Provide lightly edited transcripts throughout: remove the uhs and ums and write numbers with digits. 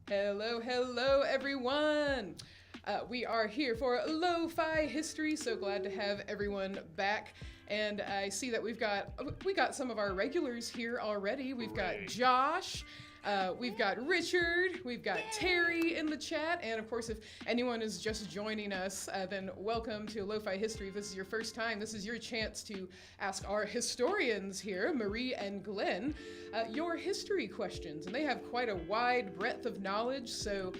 Hello, hello, everyone. We are here for LoFi History. So glad to have everyone back. And I see that we got some of our regulars here already. We've got Josh. We've got Richard, we've got Terry in the chat, and of course if anyone is just joining us, then welcome to LoFi History. If this is your first time, this is your chance to ask our historians here, Marie and Glen, your history questions. And they have quite a wide breadth of knowledge, so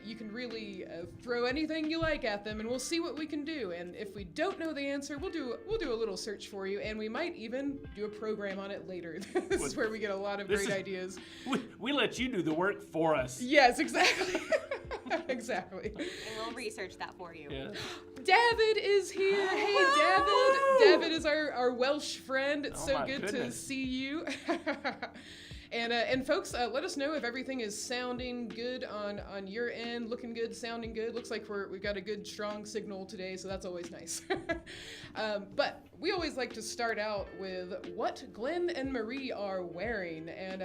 you can really throw anything you like at them, and we'll see what we can do. And if we don't know the answer, we'll do a little search for you, and we might even do a program on it later. This is where we get a lot of great ideas. We let you do the work for us. Yes, exactly. Exactly. And we'll research that for you. Yeah. David is here. Hey, David. David is our Welsh friend. It's so good to see you. And folks, let us know if everything is sounding good on your end, looking good, sounding good. Looks like we've got a good, strong signal today, so that's always nice. But we always like to start out with what Glen and Marie are wearing. And,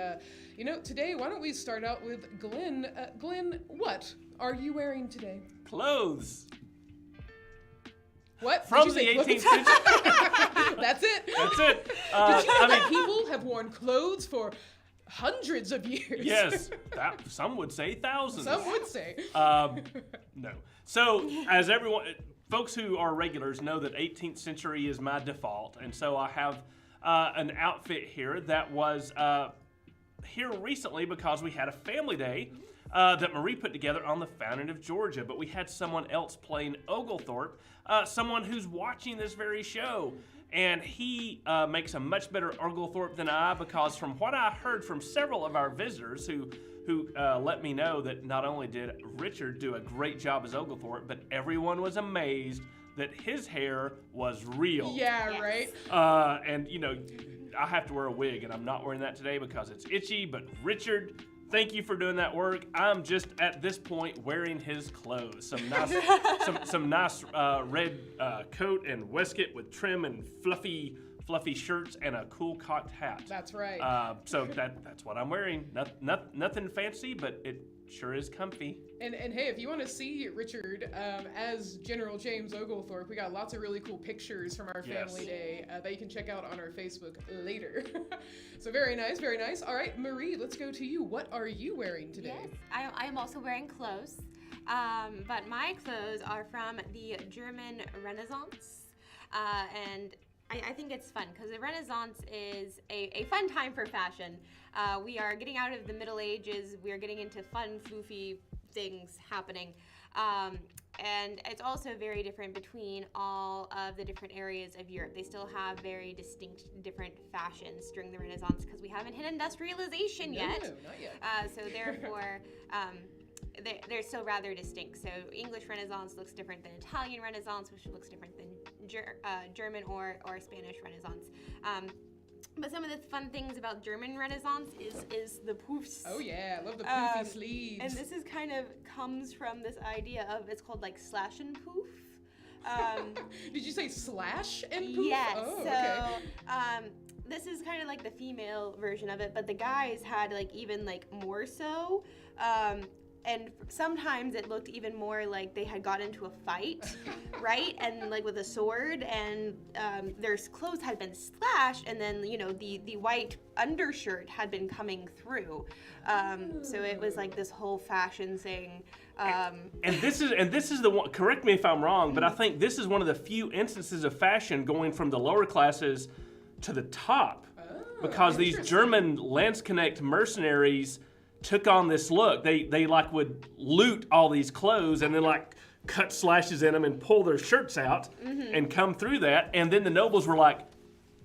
today, why don't we start out with Glen. Glen, what are you wearing today? Clothes. What? From the 18th century. That's it? That's it. Did you know that people have worn clothes for hundreds of years? Yes. Some would say thousands. Some would say. No. So, as folks who are regulars know that 18th century is my default. And so I have an outfit here that was here recently because we had a family day that Marie put together on the founding of Georgia. But we had someone else playing Oglethorpe, someone who's watching this very show. And he makes a much better Oglethorpe than I, because from what I heard from several of our visitors who let me know that not only did Richard do a great job as Oglethorpe, but everyone was amazed that his hair was real. Yeah, Yes. right? And, I have to wear a wig, and I'm not wearing that today because it's itchy, but Richard, thank you for doing that work. I'm just at this point wearing his clothes. Some nice red coat and waistcoat with trim and fluffy shirts and a cool cocked hat. That's right. So that's what I'm wearing. Nothing fancy, but it sure is comfy. And hey, if you want to see Richard as General James Oglethorpe, we got lots of really cool pictures from our family day that you can check out on our Facebook later. So very nice, very nice. All right, Marie, let's go to you. What are you wearing today? Yes, I am also wearing clothes, but my clothes are from the German Renaissance, and I think it's fun because the Renaissance is a fun time for fashion. We are getting out of the Middle Ages. We are getting into fun, floofy things happening. And it's also very different between all of the different areas of Europe. They still have very distinct different fashions during the Renaissance because we haven't hit industrialization yet. No, not yet. So therefore, they're still rather distinct. So English Renaissance looks different than Italian Renaissance, which looks different than German or Spanish Renaissance. But some of the fun things about German Renaissance is the poofs. Oh yeah, I love the poofy sleeves. And this is kind of comes from this idea of, it's called like slash and poof. Did you say slash and poof? Yes. Oh, so okay. this is kind of like the female version of it, but the guys had like even like more so. And sometimes it looked even more like they had got into a fight, right? And like with a sword, and their clothes had been slashed, and then the white undershirt had been coming through. So it was like this whole fashion thing. And this is the one. Correct me if I'm wrong, but I think this is one of the few instances of fashion going from the lower classes to the top, because these German Landsknecht mercenaries took on this look. They like would loot all these clothes and then like cut slashes in them and pull their shirts out and come through that. And then the nobles were like,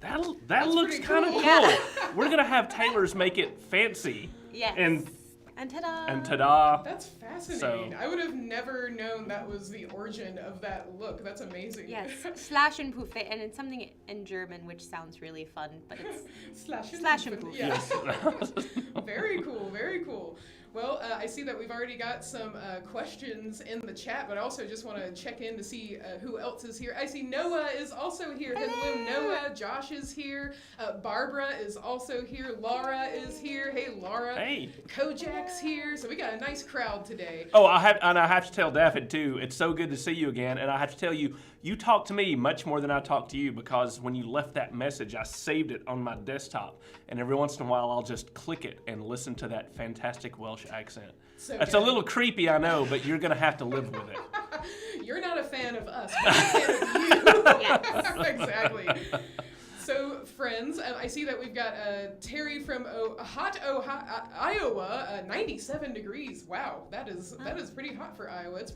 that looks kind of cool. Yeah. We're gonna have tailors make it fancy. Yes. And ta-da! And ta-da! That's fascinating. So- I would have never known that was the origin of that look. That's amazing. Yes, slash and poof, and it's something in German which sounds really fun, but it's Slash and Slash poof. and poof. Yeah. Yes. Very cool, very cool. Well, I see that we've already got some questions in the chat, but I also just want to check in to see who else is here. I see Noah is also here. Hello, Noah. Josh is here. Barbara is also here. Laura is here. Hey, Laura. Hey. Kojak's here. So we got a nice crowd today. Oh, I have to tell Daffod too. It's so good to see you again, and I have to tell you, you talk to me much more than I talk to you, because when you left that message, I saved it on my desktop, and every once in a while I'll just click it and listen to that fantastic Welsh accent. It's a little creepy, I know, but you're gonna have to live with it. You're not a fan of us, we're a fan of you. Yes. Exactly. So, friends, I see that we've got Terry from Iowa, 97 degrees. Wow, that is pretty hot for Iowa. It's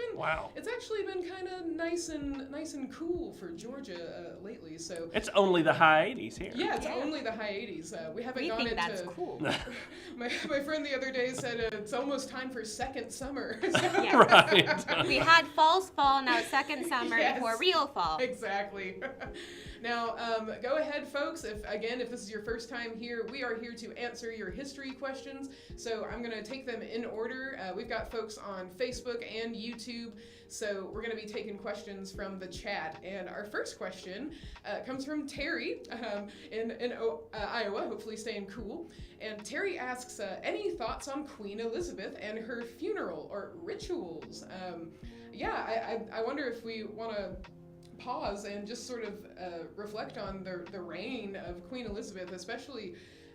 actually been kind of nice and cool for Georgia lately. So it's only the high 80s here. Yeah, it's only the high 80s. We haven't gone into. That's cool. My friend the other day said it's almost time for second summer. Yeah. Right. We had false fall, now second summer Yes. before real fall. Exactly. Now, go ahead, folks. If this is your first time here, we are here to answer your history questions. So I'm going to take them in order. We've got folks on Facebook and YouTube. So we're going to be taking questions from the chat. And our first question comes from Terry in Iowa, hopefully staying cool. And Terry asks, any thoughts on Queen Elizabeth and her funeral or rituals? I wonder if we want to pause and just sort of reflect on the reign of Queen Elizabeth, especially,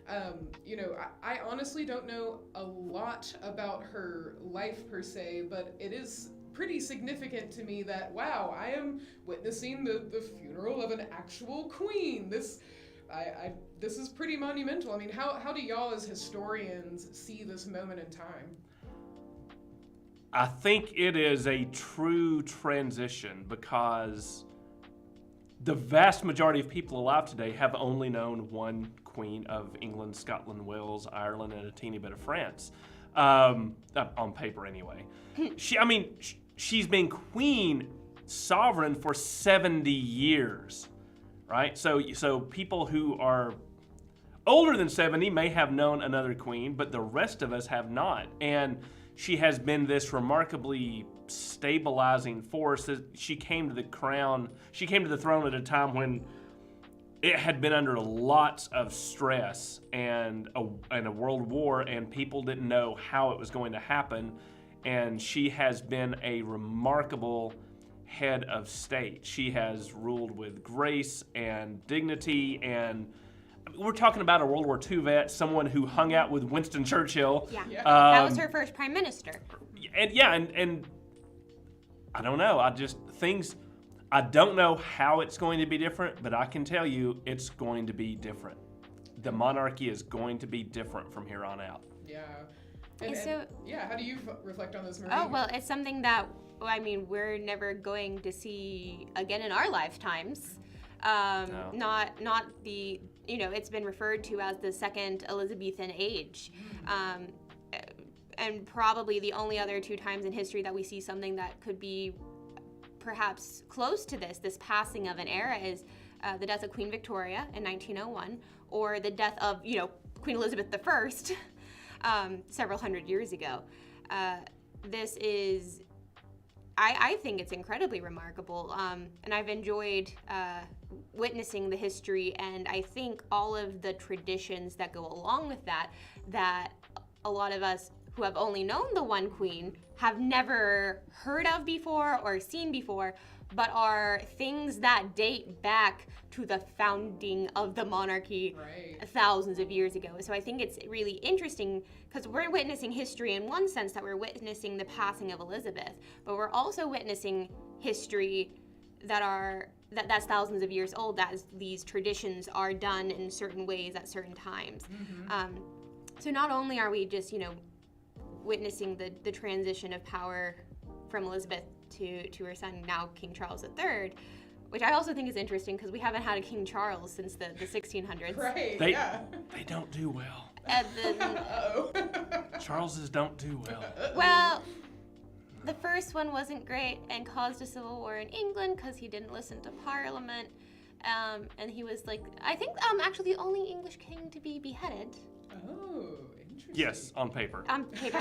I honestly don't know a lot about her life per se, but it is pretty significant to me that, wow, I am witnessing the funeral of an actual queen. This is pretty monumental. I mean, how do y'all as historians see this moment in time? I think it is a true transition, because the vast majority of people alive today have only known one queen of England, Scotland, Wales, Ireland, and a teeny bit of France. On paper, anyway. She's been queen sovereign for 70 years, right? So people who are older than 70 may have known another queen, but the rest of us have not. And she has been this remarkably stabilizing force. She came to the throne at a time when it had been under lots of stress and a world war, and people didn't know how it was going to happen. And she has been a remarkable head of state. She has ruled with grace and dignity, and we're talking about a World War II vet, someone who hung out with Winston Churchill. Yeah. That was her first prime minister. And I don't know. I don't know how it's going to be different, but I can tell you it's going to be different. The monarchy is going to be different from here on out. Yeah. How do you reflect on this, Marie? Oh, well, it's something that, we're never going to see again in our lifetimes. No. Not the, it's been referred to as the second Elizabethan age. And probably the only other two times in history that we see something that could be perhaps close to this passing of an era is the death of Queen Victoria in 1901, or the death of, Queen Elizabeth I several hundred years ago. This is, I think it's incredibly remarkable, and I've enjoyed witnessing the history, and I think all of the traditions that go along with that a lot of us who have only known the one queen have never heard of before or seen before, but are things that date back to the founding of the monarchy thousands of years ago. So I think it's really interesting because we're witnessing history in one sense, that we're witnessing the passing of Elizabeth, but we're also witnessing history that's thousands of years old, that these traditions are done in certain ways at certain times. Mm-hmm. So not only are we just, witnessing the transition of power from Elizabeth to her son, now King Charles III, which I also think is interesting because we haven't had a King Charles since the 1600s. Right, They don't do well. Uh-oh. Charleses don't do well. Well, the first one wasn't great and caused a civil war in England because he didn't listen to Parliament. And he was actually the only English king to be beheaded. Oh, Yes, on paper. On paper.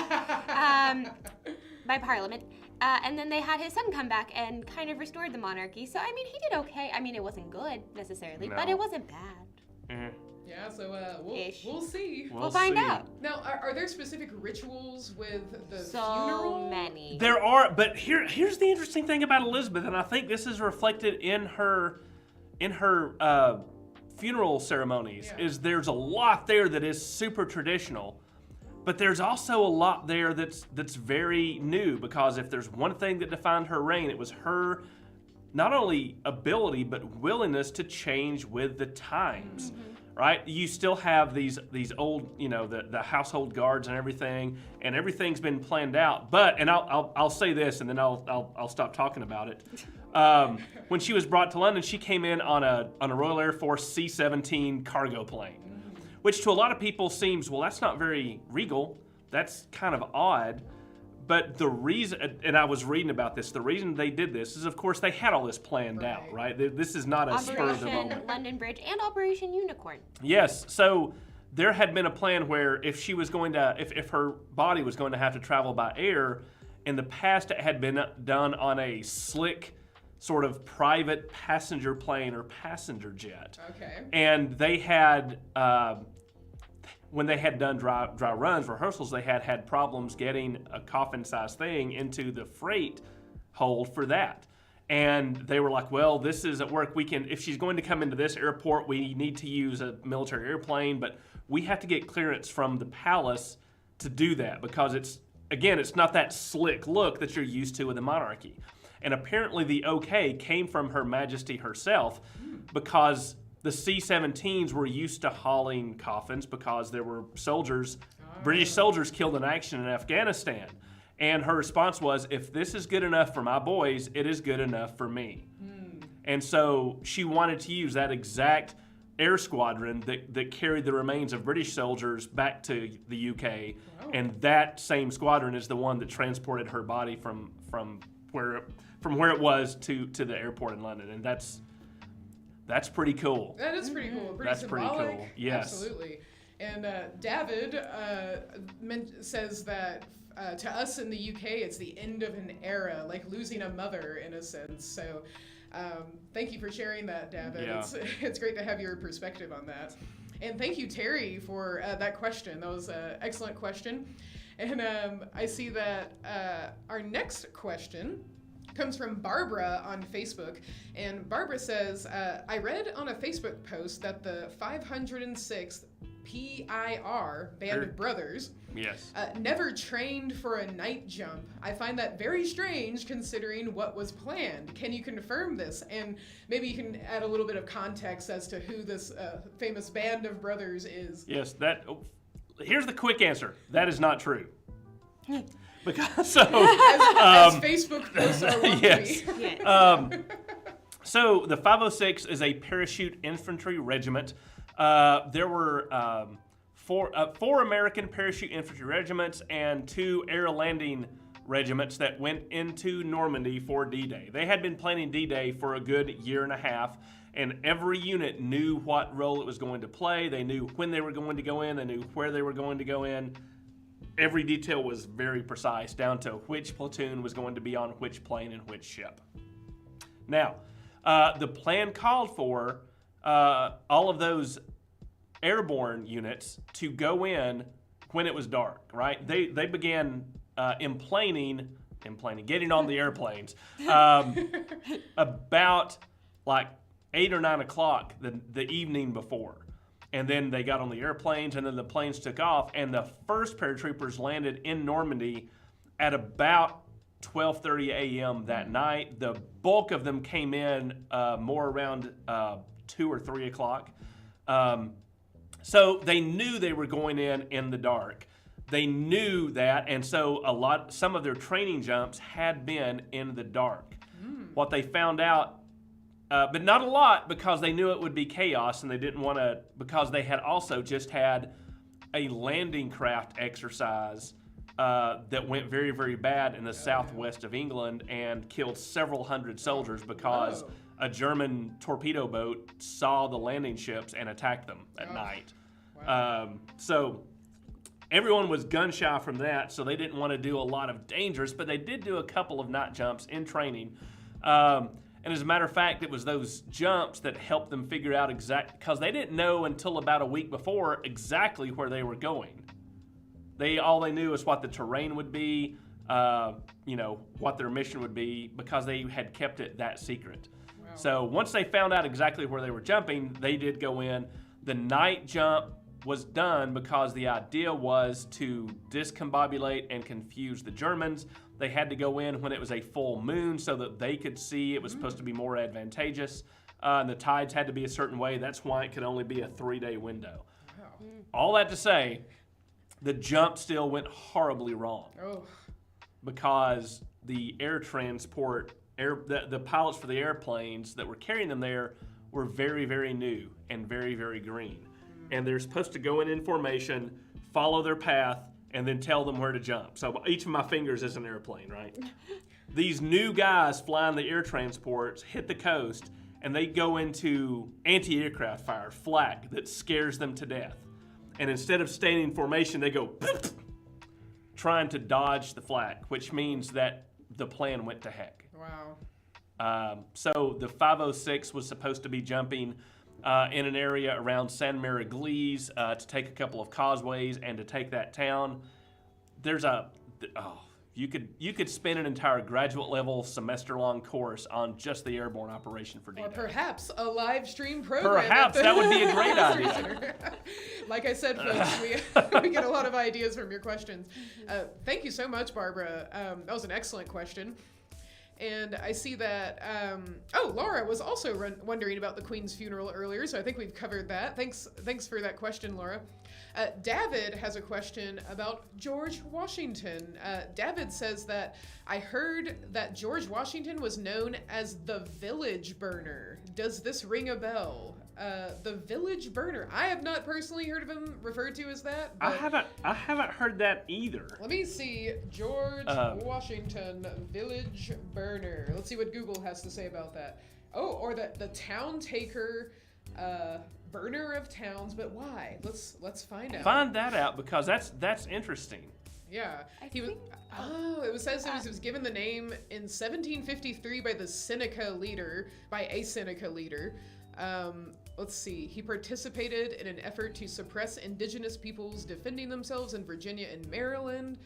By Parliament. And then they had his son come back and kind of restored the monarchy. So, I mean, he did okay. I mean, it wasn't good, necessarily, but it wasn't bad. Yeah, so we'll see. We'll find out. Now, are there specific rituals with the funeral? funeral? Many. There are, but here's the interesting thing about Elizabeth, and I think this is reflected in her funeral ceremonies. Is there's a lot there that is super traditional, but there's also a lot there that's very new, because if there's one thing that defined her reign, it was her not only ability but willingness to change with the times. Right? You still have these old, the household guards and everything's been planned out. But, and I'll say this, and then I'll stop talking about it. When she was brought to London, she came in on a Royal Air Force C-17 cargo plane, which to a lot of people seems, well, that's not very regal. That's kind of odd. But the reason, and I was reading about this, the reason they did this is, of course, they had all this planned out, right? This is not a spur of the moment. Operation London Bridge and Operation Unicorn. Yes, so there had been a plan where if she was going to, if her body was going to have to travel by air, in the past it had been done on a slick sort of private passenger plane or passenger jet. Okay. And they had, when they had done dry runs, rehearsals, they had problems getting a coffin-sized thing into the freight hold for that. And they were like, well, this isn't work. If she's going to come into this airport, we need to use a military airplane, but we have to get clearance from the palace to do that, because it's not that slick look that you're used to with a monarchy. And apparently the okay came from Her Majesty herself, because the C-17s were used to hauling coffins because there were soldiers, British soldiers killed in action in Afghanistan. And her response was, if this is good enough for my boys, it is good enough for me. And so she wanted to use that exact air squadron that carried the remains of British soldiers back to the UK. Oh. And that same squadron is the one that transported her body from where it was to the airport in London. And that's pretty cool. That is pretty cool. That's symbolic. pretty cool. Yes. Absolutely. And David says that to us in the UK, it's the end of an era, like losing a mother in a sense. So thank you for sharing that, David. Yeah. It's great to have your perspective on that. And thank you, Terry, for that question. That was an excellent question. And I see that our next question comes from Barbara on Facebook, and Barbara says, I read on a Facebook post that the 506th PIR Band of Brothers never trained for a night jump. I find that very strange considering what was planned. Can you confirm this? And maybe you can add a little bit of context as to who this famous Band of Brothers is. Yes, here's the quick answer. That is not true. Because so as Facebook posts are wont yes. to be. Yeah. So the 506 is a parachute infantry regiment. There were four American parachute infantry regiments and 2 air landing regiments that went into Normandy for D-Day. They had been planning D-Day for a good year and a half, and every unit knew what role it was going to play. They knew when they were going to go in. They knew where they were going to go in. Every detail was very precise, down to which platoon was going to be on which plane and which ship. Now, the plan called for all of those airborne units to go in when it was dark, right? They began getting on the airplanes about like 8 or 9 o'clock the evening before. And then they got on the airplanes, and then the planes took off, and the first paratroopers landed in Normandy at about 12:30 a.m. that night. The bulk of them came in more around 2 or 3 o'clock. So they knew they were going in the dark. They knew that, and so some of their training jumps had been in the dark. What they found out, but not a lot, because they knew it would be chaos, and they didn't want to, because they had also just had a landing craft exercise that went very, very bad in the southwest of England and killed several hundred soldiers because a German torpedo boat saw the landing ships and attacked them at night. So everyone was gun shy from that, so they didn't want to do a lot of dangerous, but they did do a couple of night jumps in training. And as a matter of fact, it was those jumps that helped them figure out because they didn't know until about a week before exactly where they were going. All they knew is what the terrain would be, what their mission would be, because they had kept it that secret. Wow. So once they found out exactly where they were jumping, they did go in. The night jump was done because the idea was to discombobulate and confuse the Germans. They had to go in when it was a full moon so that they could see. It was supposed to be more advantageous. And the tides had to be a certain way. That's why it could only be a 3-day window. Wow. All that to say, the jump still went horribly wrong. Oh. Because the air transport, the pilots for the airplanes that were carrying them there were very, very new and very, very green. And they're supposed to go in formation, follow their path, and then tell them where to jump. So each of my fingers is an airplane, right? These new guys flying the air transports hit the coast, and they go into anti-aircraft fire, flak, that scares them to death. And instead of staying in formation, they go trying to dodge the flak, which means that the plan went to heck. Wow. So the 506 was supposed to be jumping in an area around San Marie Glen to take a couple of causeways and to take that town. You could spend an entire graduate level semester long course on just the airborne operation for D-Day. Or perhaps a live stream program. Perhaps that would be a great idea. Like I said, folks, we get a lot of ideas from your questions. Thank you so much, Barbara. That was an excellent question. And I see that, Laura was also wondering about the Queen's funeral earlier, so I think we've covered that. Thanks for that question, Laura. David has a question about George Washington. David says that, I heard that George Washington was known as the village burner. Does this ring a bell? The village burner. I have not personally heard of him referred to as that. I haven't heard that either. Let me see. George Washington, village burner. Let's see what Google has to say about that. Oh, or the town taker, burner of towns. But why? Let's find out. Find that out, because that's interesting. Yeah, it says he was given the name in 1753 by a Seneca leader. Let's see. He participated in an effort to suppress indigenous peoples defending themselves in Virginia and Maryland.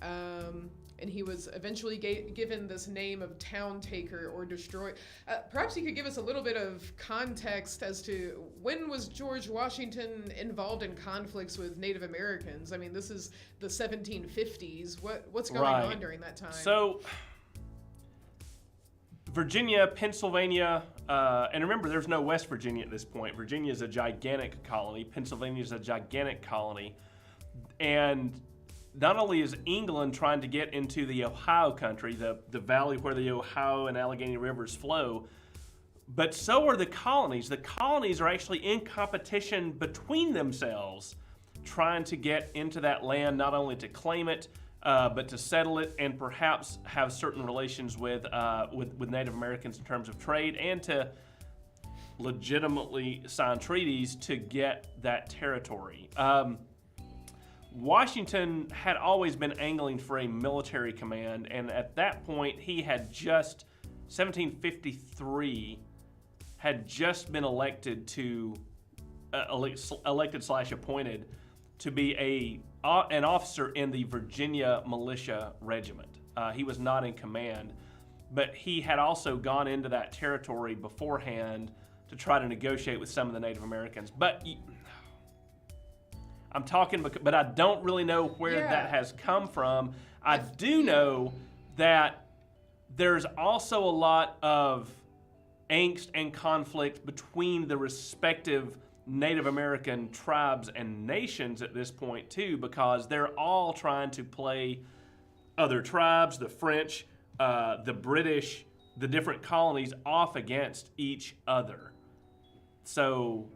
And he was eventually given this name of town taker or destroyer. Perhaps you could give us a little bit of context as to when was George Washington involved in conflicts with Native Americans? I mean, this is the 1750s. What's going on during that time? So, Virginia, Pennsylvania, and remember, there's no West Virginia at this point. Virginia is a gigantic colony. Pennsylvania is a gigantic colony. And not only is England trying to get into the Ohio country, the valley where the Ohio and Allegheny rivers flow, but so are the colonies. The colonies are actually in competition between themselves, trying to get into that land, not only to claim it, but to settle it and perhaps have certain relations with Native Americans in terms of trade, and to legitimately sign treaties to get that territory. Washington had always been angling for a military command, and at that point he had 1753, had just been elected / appointed to be an officer in the Virginia Militia Regiment. He was not in command, but he had also gone into that territory beforehand to try to negotiate with some of the Native Americans. But I'm talking, but I don't really know where that has come from. I do know that there's also a lot of angst and conflict between the respective Native American tribes and nations at this point too, because they're all trying to play other tribes, the French, the British, the different colonies off against each other. So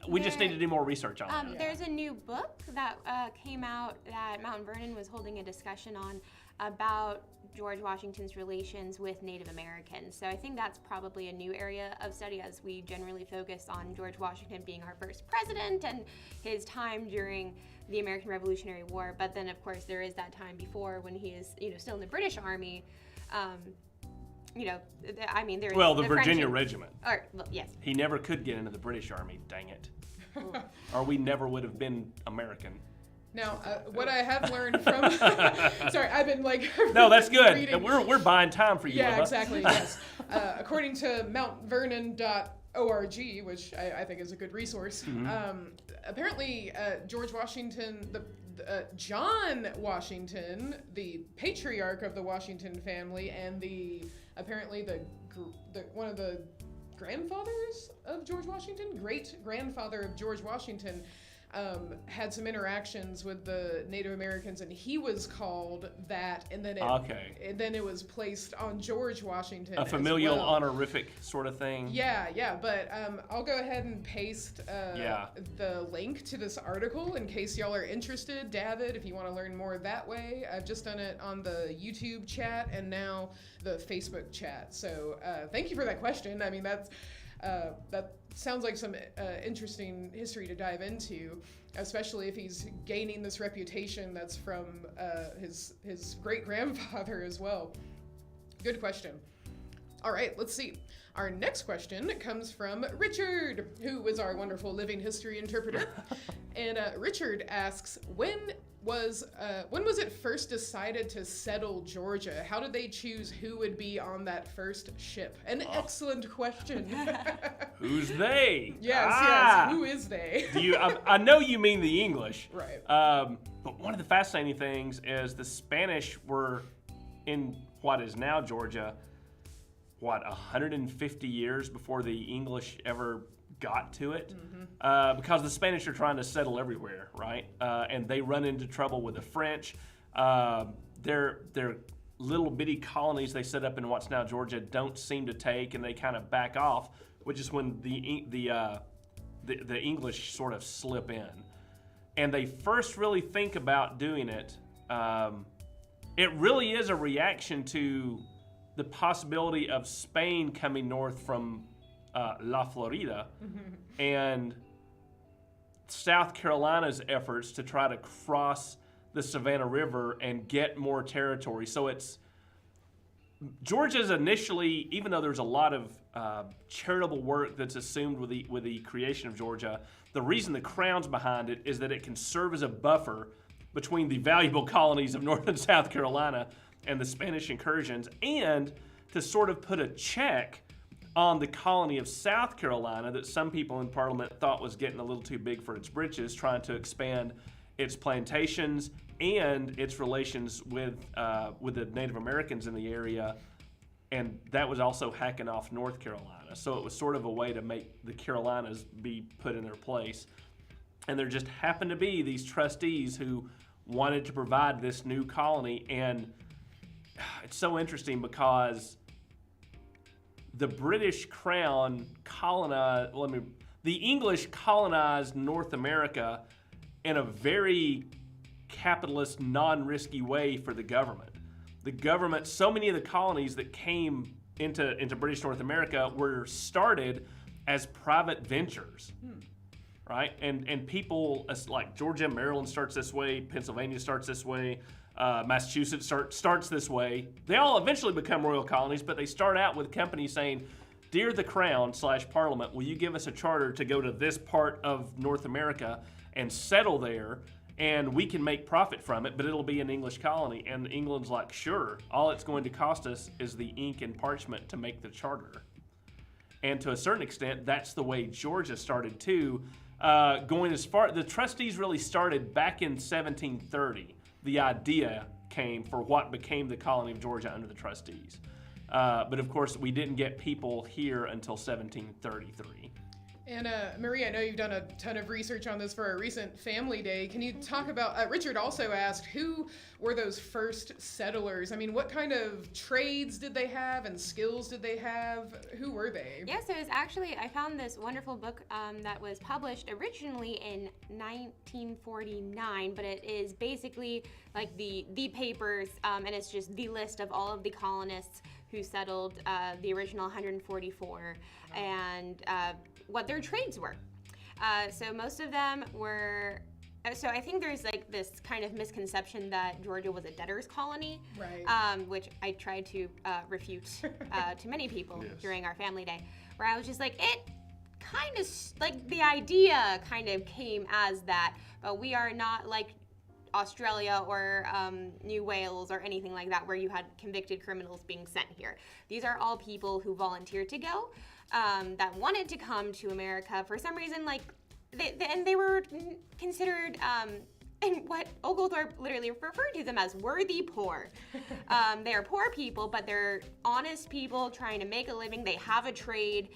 We just need to do more research on it. There's a new book that came out that Mount Vernon was holding a discussion on about George Washington's relations with Native Americans. So I think that's probably a new area of study, as we generally focus on George Washington being our first president and his time during the American Revolutionary War. But then, of course, there is that time before when he is, still in the British Army. There is the Virginia Regiment. Yes. He never could get into the British Army. Dang it. Or we never would have been American. Now, what I have learned from sorry, I've been no, that's good. We're buying time for you. Yeah, Libba. Exactly. Yes. According to mountvernon.org, which I think is a good resource, apparently George Washington, John Washington, the patriarch of the Washington family, and apparently one of the grandfathers of George Washington, great grandfather of George Washington, had some interactions with the Native Americans, and he was called that, and then it was placed on George Washington. A familial honorific sort of thing. Yeah, but I'll go ahead and paste the link to this article in case y'all are interested. David, if you want to learn more that way, I've just done it on the YouTube chat and now the Facebook chat. So thank you for that question. I mean, that sounds like some interesting history to dive into, especially if he's gaining this reputation that's from his great-grandfather as well. Good question. All right, let's see. Our next question comes from Richard, who is our wonderful living history interpreter. And Richard asks, when was it first decided to settle Georgia? How did they choose who would be on that first ship? An excellent question. Who's they? Yes. Who is they? I know you mean the English. Right. But one of the fascinating things is the Spanish were in what is now Georgia, 150 years before the English ever got to it, because the Spanish are trying to settle everywhere, right? And they run into trouble with the French. Their little bitty colonies they set up in what's now Georgia don't seem to take, and they kind of back off, which is when the English sort of slip in, and they first really think about doing it. It really is a reaction to the possibility of Spain coming north from La Florida, and South Carolina's efforts to try to cross the Savannah River and get more territory. So Georgia's initially, even though there's a lot of charitable work that's assumed with the creation of Georgia, the reason the crown's behind it is that it can serve as a buffer between the valuable colonies of North and South Carolina and the Spanish incursions, and to sort of put a check on the colony of South Carolina that some people in Parliament thought was getting a little too big for its britches, trying to expand its plantations and its relations with the Native Americans in the area, and that was also hacking off North Carolina. So it was sort of a way to make the Carolinas be put in their place. And there just happened to be these trustees who wanted to provide this new colony, and it's so interesting because the British Crown the English colonized North America in a very capitalist, non-risky way for the government. The government, so many of the colonies that came into British North America were started as private ventures, right? And people, like Georgia, Maryland starts this way, Pennsylvania starts this way, Massachusetts starts this way. They all eventually become royal colonies, but they start out with companies saying, "Dear the Crown / Parliament, will you give us a charter to go to this part of North America and settle there, and we can make profit from it, but it'll be an English colony?" And England's like, "Sure, all it's going to cost us is the ink and parchment to make the charter." And to a certain extent, that's the way Georgia started too. Going as far, the trustees really started back in 1730. The idea came for what became the colony of Georgia under the trustees. But of course, we didn't get people here until 1733. And Marie, I know you've done a ton of research on this for our recent Family Day. Can you talk about, Richard also asked, who were those first settlers? I mean, what kind of trades did they have and skills did they have? Who were they? Yeah, so it's actually, I found this wonderful book that was published originally in 1949, but it is basically like the papers, and it's just the list of all of the colonists who settled the original 144 and what their trades were. So most of them were, so I think there's like this kind of misconception that Georgia was a debtor's colony, right. Which I tried to refute to many people during our Family Day, where I was just like, it kind of, like the idea kind of came as that, but we are not like Australia or New Wales or anything like that where you had convicted criminals being sent here. These are all people who volunteered to go, that wanted to come to America for some reason, like, they were considered, and what Oglethorpe literally referred to them as worthy poor. They are poor people, but they're honest people trying to make a living. They have a trade.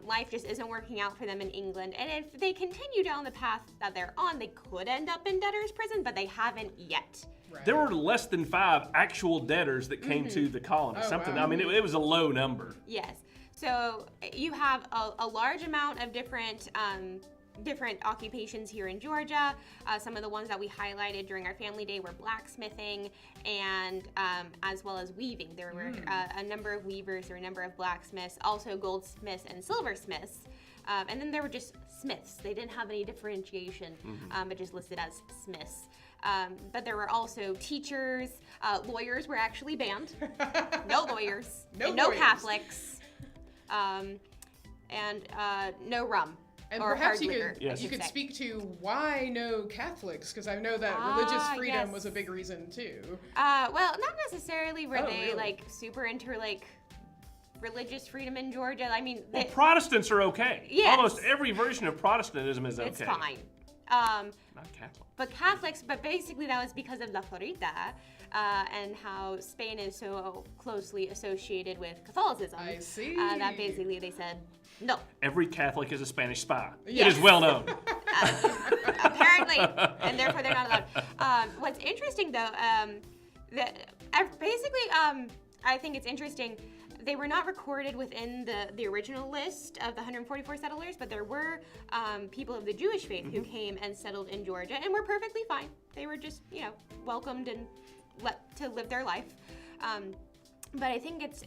Life just isn't working out for them in England. And if they continue down the path that they're on, they could end up in debtor's prison, but they haven't yet. Right. There were less than 5 actual debtors that came to the colony. Oh, Something. wow. I mean, it was a low number. Yes. So you have a large amount of different occupations here in Georgia. Some of the ones that we highlighted during our Family Day were blacksmithing and as well as weaving. There were a number of weavers, there were a number of blacksmiths, also goldsmiths and silversmiths. And then there were just smiths. They didn't have any differentiation, but just listed as smiths. But there were also teachers. Lawyers were actually banned. No lawyers. No and no lawyers. Catholics. And no rum. And or perhaps hard you liquor, could Yes. you could say. speak to why no Catholics, because I know that religious freedom yes. was a big reason too. Well, not necessarily were Oh, they really? like super into like religious freedom in Georgia. I mean, Well, Protestants are okay. Yes. Almost every version of Protestantism is okay. it's fine. Not Catholic. But Catholics, but basically that was because of La Florida and how Spain is so closely associated with Catholicism. I see. That basically they said no. Every Catholic is a Spanish spy. Yes. It is well known. Apparently, and therefore they're not allowed. What's interesting though, I think it's interesting. They were not recorded within the original list of the 144 settlers, but there were people of the Jewish faith who came and settled in Georgia and were perfectly fine. They were just, welcomed and let to live their life. But I think it's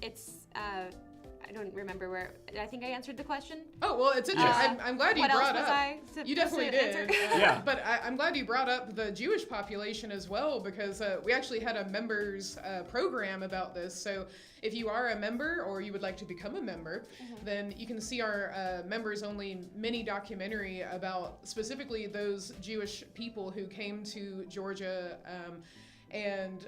I don't remember where. I think I answered the question. Oh, well, it's interesting. I'm glad you what brought else was up. I You supposed definitely to did. answer? Yeah. But I'm glad you brought up the Jewish population as well, because we actually had a members program about this. So if you are a member or you would like to become a member, then you can see our members only mini documentary about specifically those Jewish people who came to Georgia and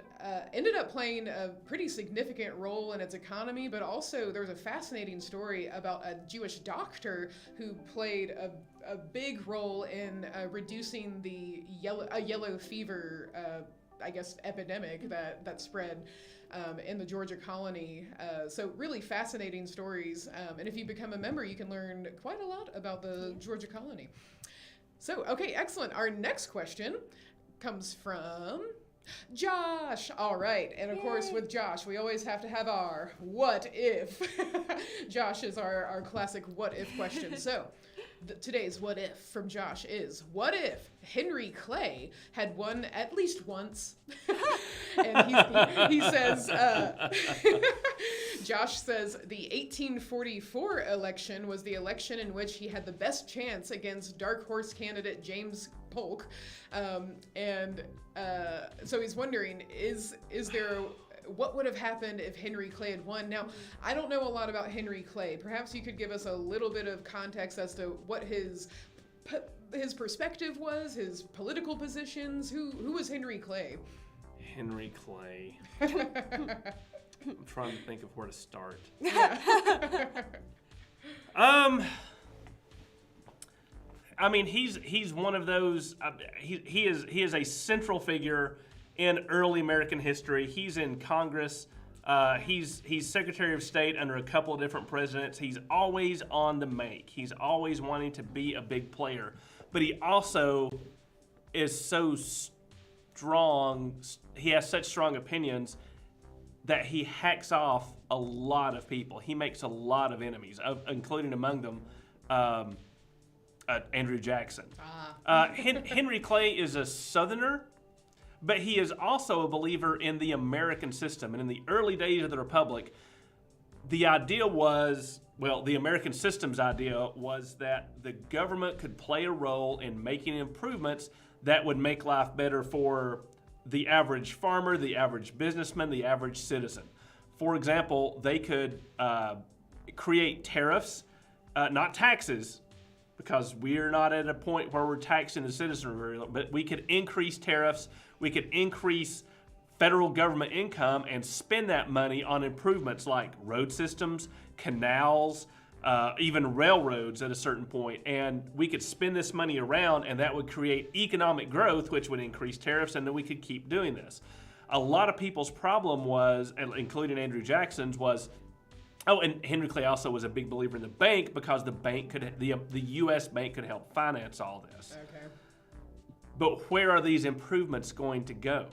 ended up playing a pretty significant role in its economy, but also there was a fascinating story about a Jewish doctor who played a big role in reducing the yellow fever, epidemic that spread in the Georgia colony. So really fascinating stories. And if you become a member, you can learn quite a lot about the Georgia colony. So, okay, excellent. Our next question comes from Josh. All right. And of course, with Josh, we always have to have our what if. Josh is our classic what if question. So today's what if from Josh is, what if Henry Clay had won at least once? And he says, Josh says the 1844 election was the election in which he had the best chance against dark horse candidate James Polk. So he's wondering, is there, what would have happened if Henry Clay had won? Now, I don't know a lot about Henry Clay. Perhaps you could give us a little bit of context as to what his perspective was, his political positions. Who was Henry Clay? Henry Clay. I'm trying to think of where to start. I mean, he's one of those. He is a central figure in early American history. He's in Congress He's Secretary of State under a couple of different presidents. He's always on the make. He's always wanting to be a big player. But he also is so strong. He has such strong opinions that he hacks off a lot of people. He makes a lot of enemies, including among them Andrew Jackson. Henry Clay is a Southerner, but he is also a believer in the American system. And in the early days of the Republic, the idea was, well, the American system's idea was that the government could play a role in making improvements that would make life better for the average farmer, the average businessman, the average citizen. For example, they could create tariffs, not taxes, because we're not at a point where we're taxing the citizenry, but we could increase tariffs, we could increase federal government income and spend that money on improvements like road systems, canals, even railroads at a certain point. And we could spend this money around, and that would create economic growth, which would increase tariffs, and then we could keep doing this. A lot of people's problem was, including Andrew Jackson's, was, and Henry Clay also was a big believer in the bank, because the U.S. bank could help finance all this. Okay. But where are these improvements going to go?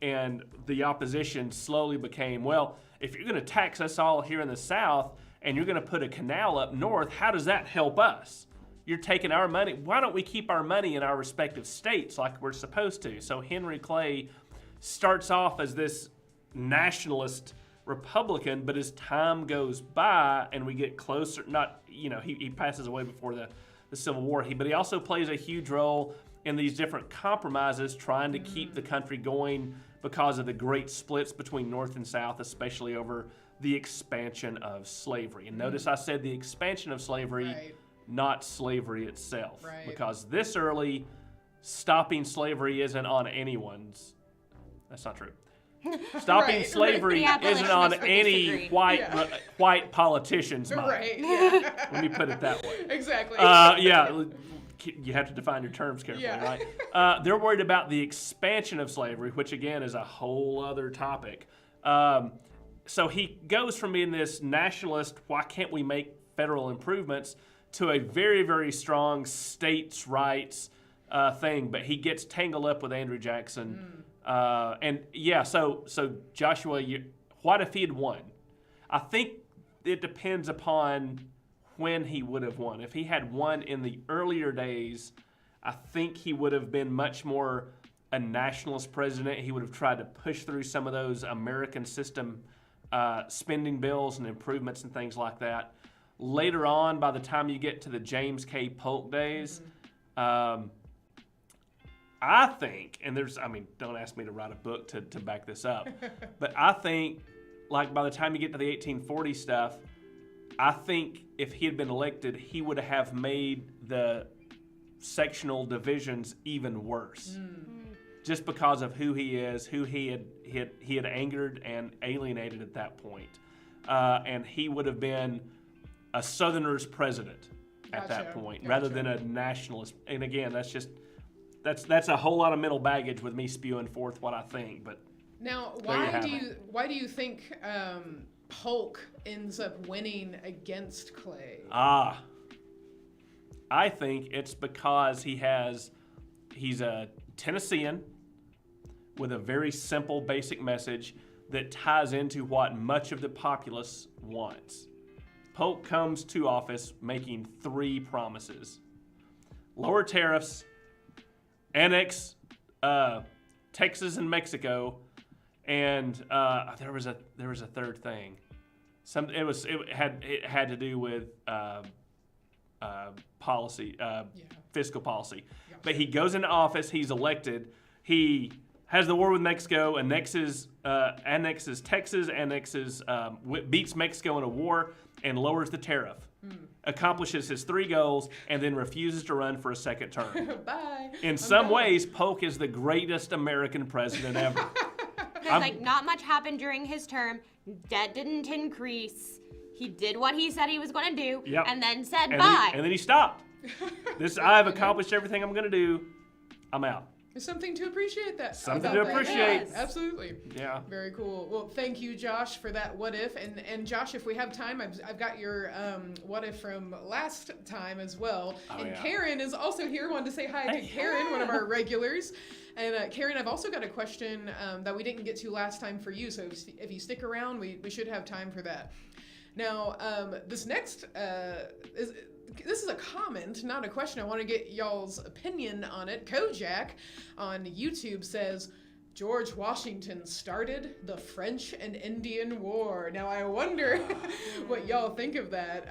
And the opposition slowly became, well, if you're going to tax us all here in the South and you're going to put a canal up north, how does that help us? You're taking our money. Why don't we keep our money in our respective states like we're supposed to? So Henry Clay starts off as this nationalist Republican, but as time goes by and we get closer, he passes away before the Civil War, but he also plays a huge role in these different compromises trying to keep the country going because of the great splits between North and South, especially over the expansion of slavery. And notice I said the expansion of slavery, Right. not slavery itself. Right. Because this early, stopping slavery isn't on anyone's. That's not true. Stopping Right, slavery right. The isn't on abolitionists would any disagree. white politician's mind. Right. Yeah. Let me put it that way. Exactly. Yeah, you have to define your terms carefully, Yeah. right? They're worried about the expansion of slavery, which again is a whole other topic. So he goes from being this nationalist, why can't we make federal improvements, to a very, very strong states' rights thing. But he gets tangled up with Andrew Jackson. So Joshua, what if he had won? I think it depends upon when he would have won. If he had won in the earlier days, I think he would have been much more a nationalist president. He would have tried to push through some of those American system spending bills and improvements and things like that. Later on, by the time you get to the James K. Polk days, I think, and don't ask me to write a book to back this up, but I think, like, by the time you get to the 1840 stuff, I think if he had been elected, he would have made the sectional divisions even worse. Just because of who he is, who he had angered and alienated at that point. And he would have been a Southerner's president at that point, rather than a nationalist. And again, that's a whole lot of mental baggage with me spewing forth what I think. But now, why do you think Polk ends up winning against Clay? I think it's because he's a Tennessean with a very simple, basic message that ties into what much of the populace wants. Polk comes to office making 3 promises: lower tariffs, annex Texas and Mexico, and there was a third thing. It had to do with policy, fiscal policy. Gotcha. But he goes into office, he's elected, he has the war with Mexico, annexes Texas, beats Mexico in a war, and lowers the tariff. Accomplishes his 3 goals, and then refuses to run for a second term. Bye. In some ways, Polk is the greatest American president ever. Because not much happened during his term. Debt didn't increase. He did what he said he was going to do, Yep. and then said And bye. then he stopped. I've accomplished everything I'm going to do. I'm out. There's something to appreciate that. Something about to that. appreciate. Yeah, absolutely. Yeah. Very cool. Well, thank you, Josh, for that what if. And Josh, if we have time, I've got your what if from last time as well. Oh, and yeah. Karen is also here. Wanted to say hi to Karen, one of our regulars. And Karen, I've also got a question that we didn't get to last time for you. So if you stick around, we should have time for that. Now, this next this is a comment, not a question. I want to get y'all's opinion on it. Kojak on YouTube says, George Washington started the French and Indian War. Now, I wonder what y'all think of that.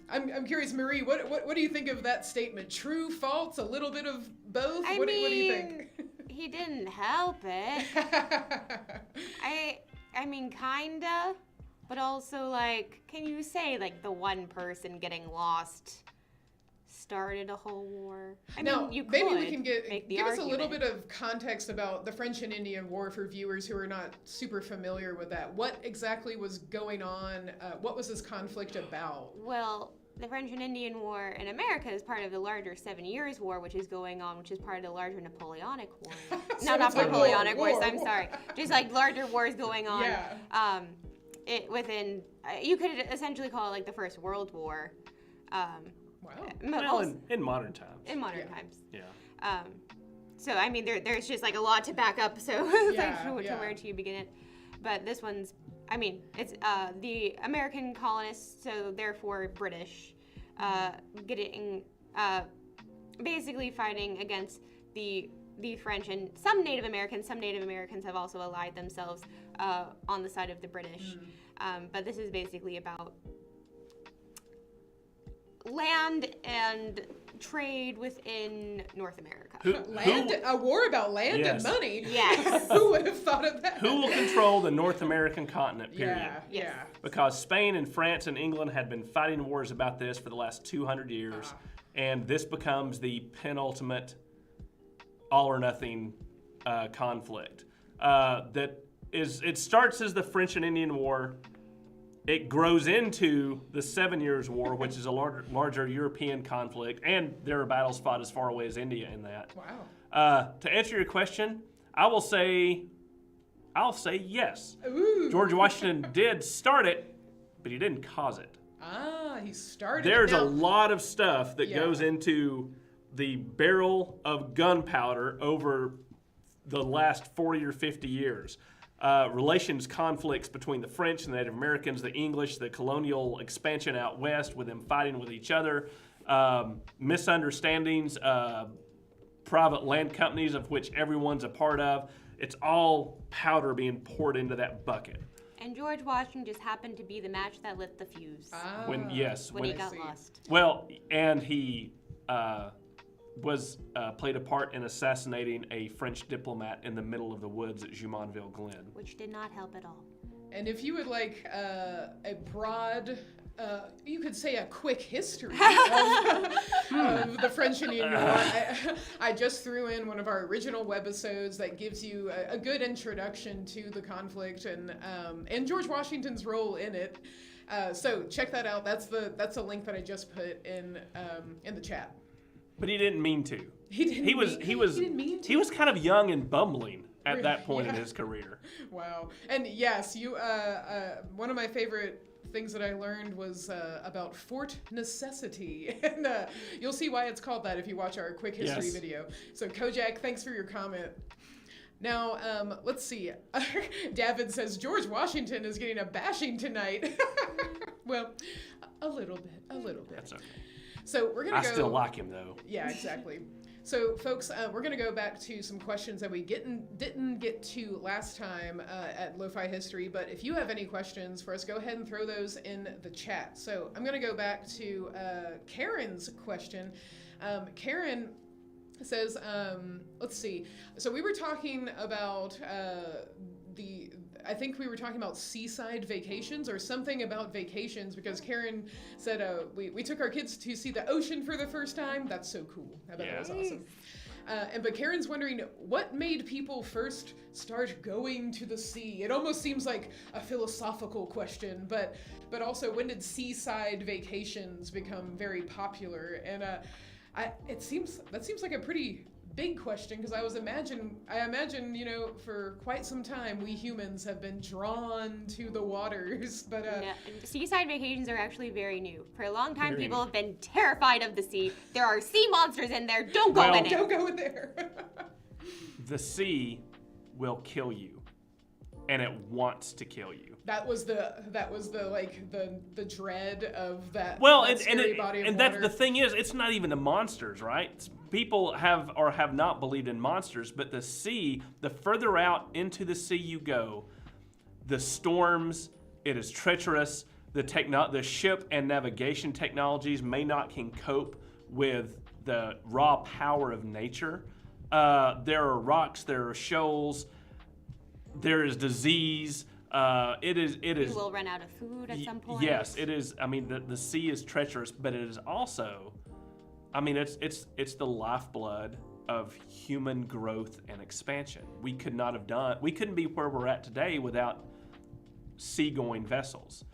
I'm curious, Marie, what do you think of that statement? True, false, a little bit of both? What do you think? He didn't help it. I mean, kinda. But also, like, can you say, like, the one person getting lost started a whole war? I mean, you could maybe we can give us a little bit of context about the French and Indian War for viewers who are not super familiar with that. What exactly was going on? What was this conflict about? Well, the French and Indian War in America is part of the larger 7 Years' War, which is going on, which is part of the larger Napoleonic War. So no, not it's like Napoleonic war. Wars, I'm sorry. Just like larger wars going on. Yeah. You could essentially call it like the First World War. Wow. Well, in modern times. In modern times. Yeah. So I mean, there's just like a lot to back up. So it's like where do you begin it? But this one's, I mean, it's the American colonists, so therefore British, getting basically fighting against the French and some Native Americans. Some Native Americans have also allied themselves on the side of the British. But this is basically about land and trade within North America. A war about land and money? Yes. Who would have thought of that? Who will control the North American continent, period? Yeah. Because Spain and France and England had been fighting wars about this for the last 200 years, and this becomes the penultimate all or nothing conflict. It starts as the French and Indian War. It grows into the 7 Years' War, which is a larger European conflict, and there are battles fought as far away as India in that. Wow. To answer your question, I'll say yes. Ooh. George Washington did start it, but he didn't cause it. He started There's it. a lot of stuff that goes into the barrel of gunpowder over the last 40 or 50 years. Relations conflicts between the French and the Native Americans, the English, the colonial expansion out west with them fighting with each other, misunderstandings, private land companies of which everyone's a part of. It's all powder being poured into that bucket. And George Washington just happened to be the match that lit the fuse. When he got lost. Well, and he played a part in assassinating a French diplomat in the middle of the woods at Jumonville Glen. Which did not help at all. And if you would like a broad, you could say a quick history of the French and Indian War, I just threw in one of our original webisodes that gives you a good introduction to the conflict and George Washington's role in it. So check that out. That's a link that I just put in the chat. But he didn't mean to. He was kind of young and bumbling at that point in his career. Wow. And yes, you one of my favorite things that I learned was about Fort Necessity. And you'll see why it's called that if you watch our quick history video. So Kojak, thanks for your comment. Now, let's see. David says, George Washington is getting a bashing tonight. Well, a little bit. That's okay. So we're gonna go. I still like him though. Yeah, exactly. So, folks, we're gonna go back to some questions that we didn't get to last time at LoFi History. But if you have any questions for us, go ahead and throw those in the chat. So I'm gonna go back to Karen's question. Karen says, let's see. So we were talking about I think we were talking about seaside vacations or something about vacations because Karen said we took our kids to see the ocean for the first time. That's so cool. I bet that was awesome. But Karen's wondering what made people first start going to the sea. It almost seems like a philosophical question, but also when did seaside vacations become very popular? And that seems like a pretty big question, because I imagine, you know, for quite some time we humans have been drawn to the waters, but No, seaside vacations are actually very new. For a long time, Very people new. have been terrified of the sea. There are sea monsters in there. Don't go in it. don't go in there. The sea will kill you, and it wants to kill you. That was the like the dread of that. Well, that scary body of that's water. the thing is, it's not even the monsters, right? People have or have not believed in monsters, but the sea, the further out into the sea you go, the storms, it is treacherous. The ship and navigation technologies may not can cope with the raw power of nature. There are rocks, there are shoals, there is disease. It is. You will run out of food at some point. Yes, it is. I mean, the sea is treacherous, but it is also, I mean, it's the lifeblood of human growth and expansion. We couldn't be where we're at today without seagoing vessels.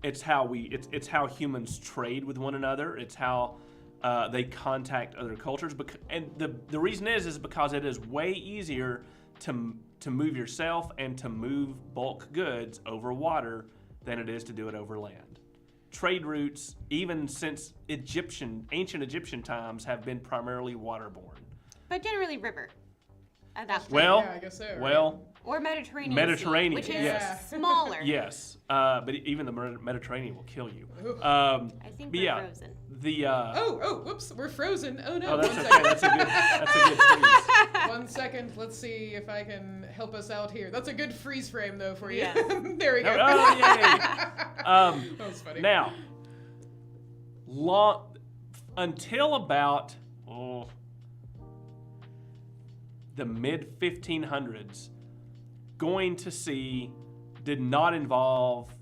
It's how humans trade with one another. It's how they contact other cultures. And the reason is because it is way easier to move yourself and to move bulk goods over water than it is to do it over land. Trade routes, even since ancient Egyptian times, have been primarily waterborne. But generally river. At that point. Well, Yeah, I guess so, right? well, Or Mediterranean. Mediterranean, Sea, which is yes. smaller. yes, but even the Mediterranean will kill you. I think but we're yeah, frozen. the Whoops, we're frozen. Oh no. oh, that's one okay. second. That's a good freeze. 1 second. Let's see if I can help us out here. That's a good freeze frame though for you. Yes. There we go. Oh, yay. That was funny. Now, until about the mid 1500s, going to sea did not involve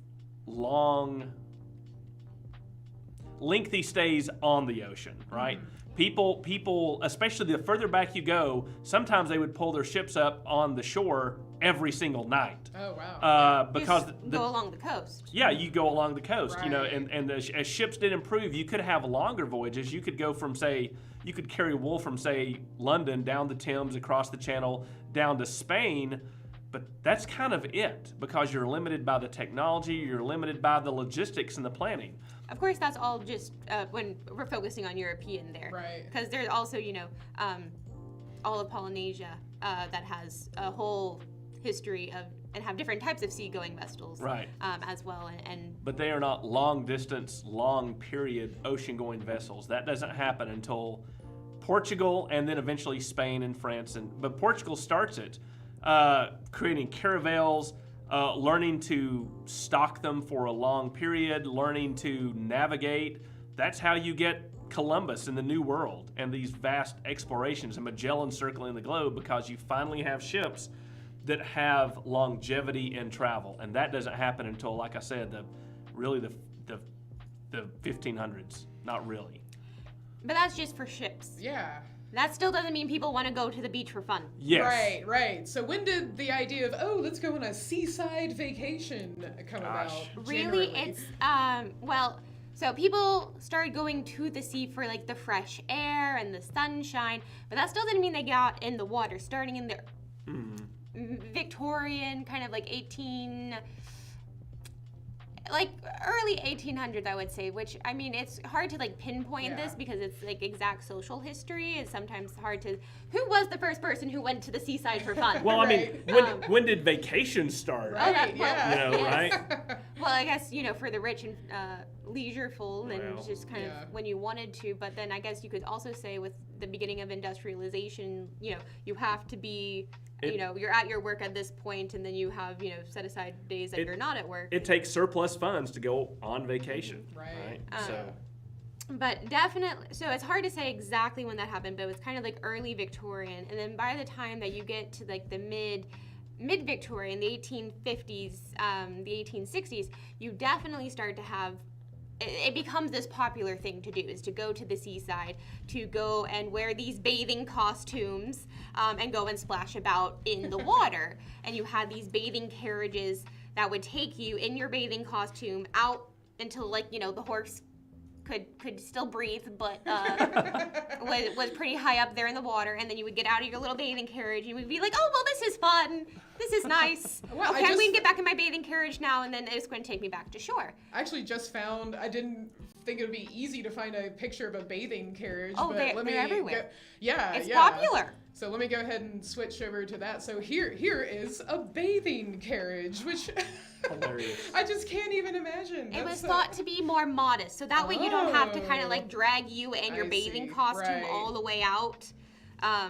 lengthy stays on the ocean, right? People, especially the further back you go, sometimes they would pull their ships up on the shore every single night. Oh wow. Because Just go along the coast. yeah, you go along the coast, you know, Right. and as ships did improve, you could have longer voyages. You could go from, say, you could carry wool from, say, London down the Thames, across the Channel, down to Spain, but that's kind of it, because you're limited by the technology, you're limited by the logistics and the planning. Of course, that's all just when we're focusing on European there. Right. Because there's also, all of Polynesia that has a whole history of, and have different types of seagoing vessels. Right. As well. And But they are not long distance, long period ocean going vessels. That doesn't happen until Portugal and then eventually Spain and France. But Portugal starts it, creating caravels, learning to stock them for a long period, learning to navigate. That's how you get Columbus in the New World and these vast explorations and Magellan circling the globe, because you finally have ships that have longevity in travel. And that doesn't happen until, like I said, the 1500s. Not really. but that's just for ships. Yeah. That still doesn't mean people want to go to the beach for fun. Yes. Right. So when did the idea of let's go on a seaside vacation come about? Really, generally? it's so people started going to the sea for like the fresh air and the sunshine, but that still didn't mean they got in the water. Starting in the Victorian, kind of like early 1800s, I would say, which, I mean, it's hard to like pinpoint this because it's like exact social history. It's sometimes hard to, who was the first person who went to the seaside for fun? Well, I mean, Right. when did vacations start? Right, well, You know, right? Well, I guess, for the rich and leisureful and Well, just kind of when you wanted to. But then I guess you could also say with the beginning of industrialization, you have to be, you're at your work at this point, and then you have, set aside days that you're not at work. It takes surplus funds to go on vacation. Right. So, But definitely, so it's hard to say exactly when that happened, but it was kind of like early Victorian. And then by the time that you get to like the mid-Victorian, the 1850s, the 1860s, you definitely start to have, it becomes this popular thing to do, is to go to the seaside, to go and wear these bathing costumes, and go and splash about in the water. And you had these bathing carriages that would take you in your bathing costume out until the horse could still breathe, but was pretty high up there in the water. And then you would get out of your little bathing carriage, and you would be like, oh, well, this is fun. This is nice. Well, okay, I'm going to get back in my bathing carriage now, and then it's going to take me back to shore. I actually just found, I didn't think it would be easy to find a picture of a bathing carriage. Oh, but they're everywhere. It's popular. So let me go ahead and switch over to that. So here is a bathing carriage, which Hilarious. I just can't even imagine. It was thought to be more modest, so that way you don't have to kind of like drag you and your I bathing see. costume Right. all the way out.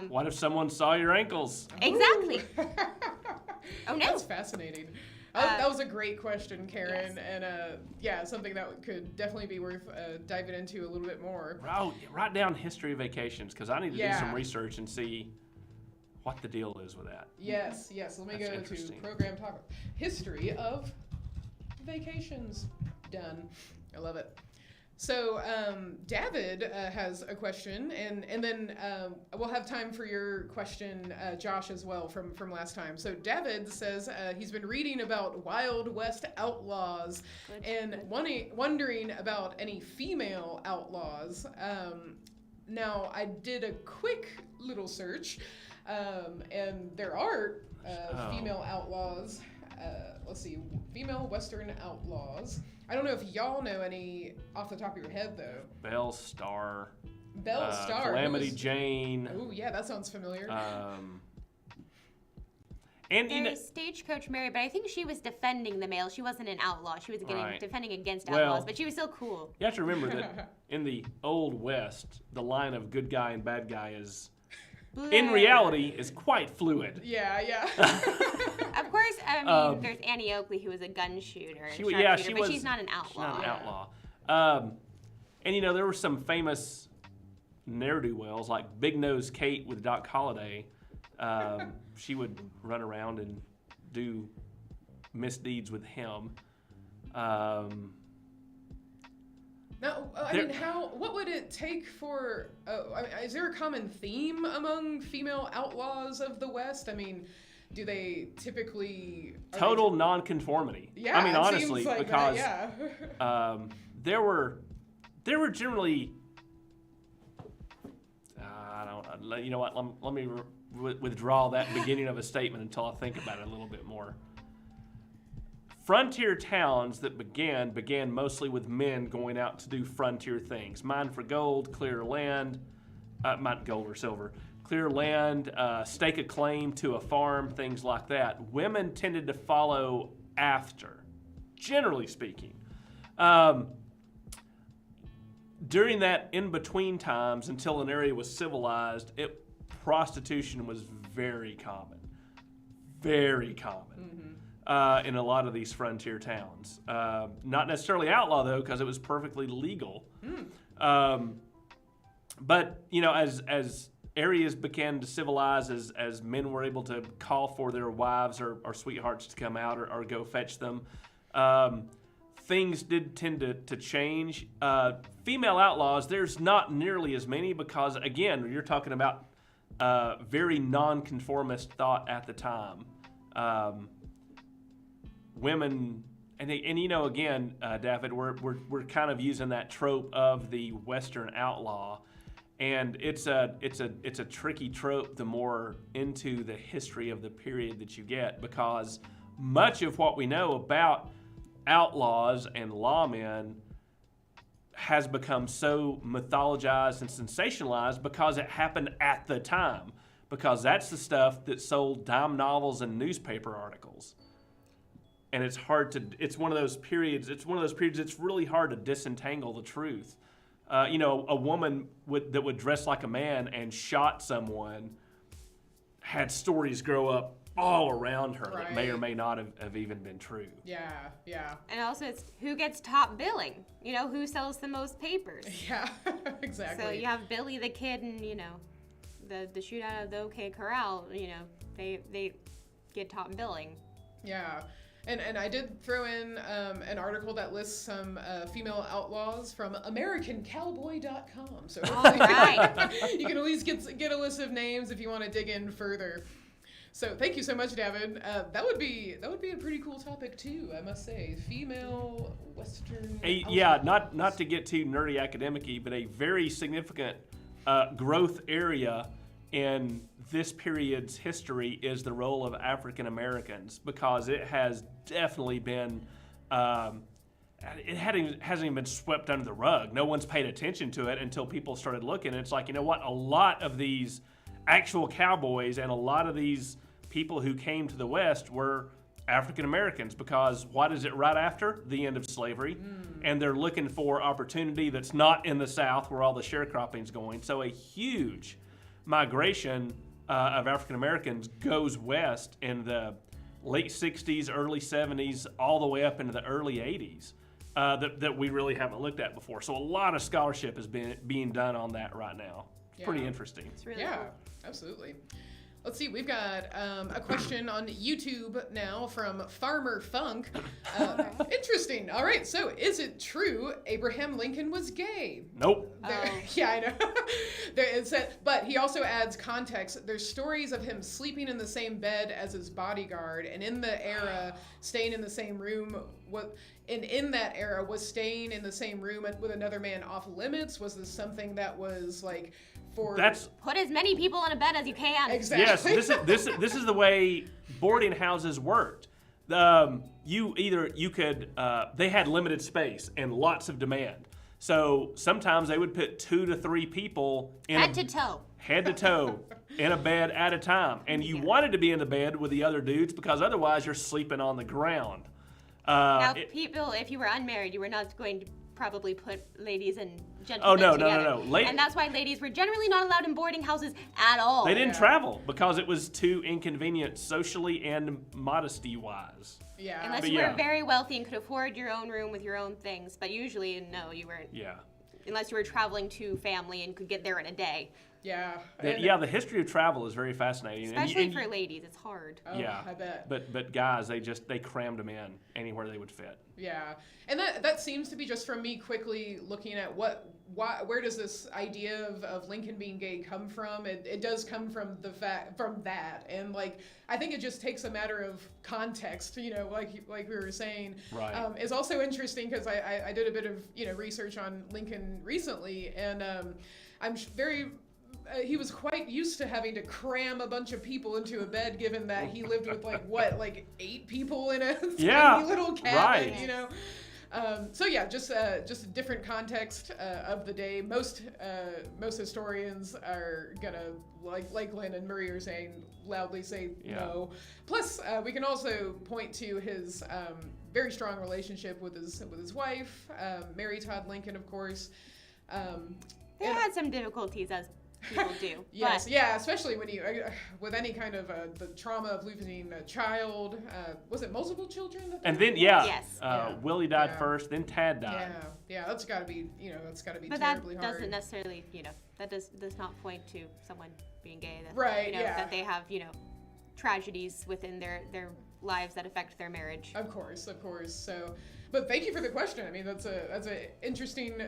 What if someone saw your ankles? Exactly. Ooh. Oh no. That's fascinating. That was a great question, Karen, and something that could definitely be worth diving into a little bit more. Write down history of vacations, because I need to do some Yeah. research and see what the deal is with that. Yes. Let me That's go to interesting. program talk. History of vacations. Done. I love it. So David has a question, and then we'll have time for your question, Josh, as well from last time. So David says he's been reading about Wild West outlaws and wondering about any female outlaws. Now, I did a quick little search, and there are female outlaws. Let's see, female Western outlaws. I don't know if y'all know any off the top of your head, though. Belle Starr. Belle Starr. Calamity Jane. Oh, yeah, that sounds familiar. And There's Stagecoach Mary, but I think she was defending the male. She wasn't an outlaw. She was defending against outlaws, but she was still cool. you have to remember that in the Old West, the line of good guy and bad guy is, in reality, is quite fluid. Yeah. Of course, I mean, there's Annie Oakley, who was a gun shooter and sharpshooter, but she's not an outlaw. She's not an outlaw. And there were some famous ne'er-do-wells, like Big Nose Kate with Doc Holliday. She would run around and do misdeeds with him. Now, what would it take for, is there a common theme among female outlaws of the West? I mean, do they typically... Total nonconformity. Yeah, I mean, it honestly, seems like because that, there were generally... I don't... You know what? Let me withdraw that beginning of a statement until I think about it a little bit more. Frontier towns that began mostly with men going out to do frontier things. Mine for gold, clear land, not gold or silver, clear land, stake a claim to a farm, things like that. Women tended to follow after, generally speaking. During that in-between times, until an area was civilized, prostitution was very common. Very common. In a lot of these frontier towns. Not necessarily outlaw, though, because it was perfectly legal. But, as areas began to civilize, as men were able to call for their wives or sweethearts to come out or go fetch them, things did tend to change. Female outlaws, there's not nearly as many because, again, you're talking about very nonconformist thought at the time. Women, and again, David, we're kind of using that trope of the Western outlaw, and it's a tricky trope the more into the history of the period that you get, because much of what we know about outlaws and lawmen has become so mythologized and sensationalized because it happened at the time, because that's the stuff that sold dime novels and newspaper articles. And it's one of those periods it's really hard to disentangle the truth. A woman that would dress like a man and shot someone had stories grow up all around her that may or may not have even been true. Yeah. And also it's who gets top billing, who sells the most papers. Yeah, exactly. So you have Billy the Kid and, the shootout of the OK Corral, they get top billing. Yeah. And I did throw in an article that lists some female outlaws from AmericanCowboy.com. So all right. you can at least get a list of names if you want to dig in further. So thank you so much, Davin. That would be a pretty cool topic too, I must say. Female Western. Not to get too nerdy academic-y, but a very significant growth area in this period's history is the role of African Americans, because it has definitely been. It hasn't even been swept under the rug. No one's paid attention to it until people started looking. And it's like, you know what? A lot of these actual cowboys and a lot of these people who came to the West were African Americans, because what is it right after the end of slavery? And they're looking for opportunity that's not in the South where all the sharecropping's going. So a huge migration of African Americans goes west in the late 60s, early 70s, all the way up into the early 80s. That we really haven't looked at before. So a lot of scholarship is being done on that right now. It's pretty interesting. It's really cool. Absolutely. Let's see, we've got a question on YouTube now from Farmer Funk. Interesting. All right, so is it true Abraham Lincoln was gay? Nope. Yeah, I know. But he also adds context. There's stories of him sleeping in the same bed as his bodyguard, and in the era, staying in the same room. In that era, was staying in the same room with another man off limits? Was this something that was like for put as many people in a bed as you can? Exactly. Yes, this is the way boarding houses worked. You could they had limited space and lots of demand. So sometimes they would put 2 to 3 people head to toe in a bed at a time, and you wanted to be in the bed with the other dudes because otherwise you're sleeping on the ground. Now, people, if you were unmarried, you were not going to probably put ladies and gentlemen together. No. And that's why ladies were generally not allowed in boarding houses at all. They didn't travel because it was too inconvenient socially and modesty-wise. Yeah. Unless you were very wealthy and could afford your own room with your own things. But usually, no, you weren't. Yeah. Unless you were traveling to family and could get there in a day. Yeah. The history of travel is very fascinating. Especially for ladies, it's hard. Oh, yeah, I bet. But guys, they crammed them in anywhere they would fit. Yeah, and that seems to be just from me quickly looking at where does this idea of Lincoln being gay come from? It does come from that, and like I think it just takes a matter of context. Like we were saying, right? It's also interesting because I did a bit of research on Lincoln recently, and I'm very. He was quite used to having to cram a bunch of people into a bed, given that he lived with like 8 people in a tiny little cabin, right. So yeah, just a different context of the day. Most historians are gonna, like Lynn and Marie are saying, loudly say no. Plus, we can also point to his very strong relationship with his wife, Mary Todd Lincoln, of course. They had some difficulties as people do. Yes, yeah, especially when you with any kind of the trauma of losing a child. Was it multiple children? And then Willie died first, then Tad died. Yeah, that's got to be terribly hard. But that doesn't necessarily that does not point to someone being gay. Right. That they have tragedies within their lives that affect their marriage. Of course. So. But thank you for the question. I mean, that's a interesting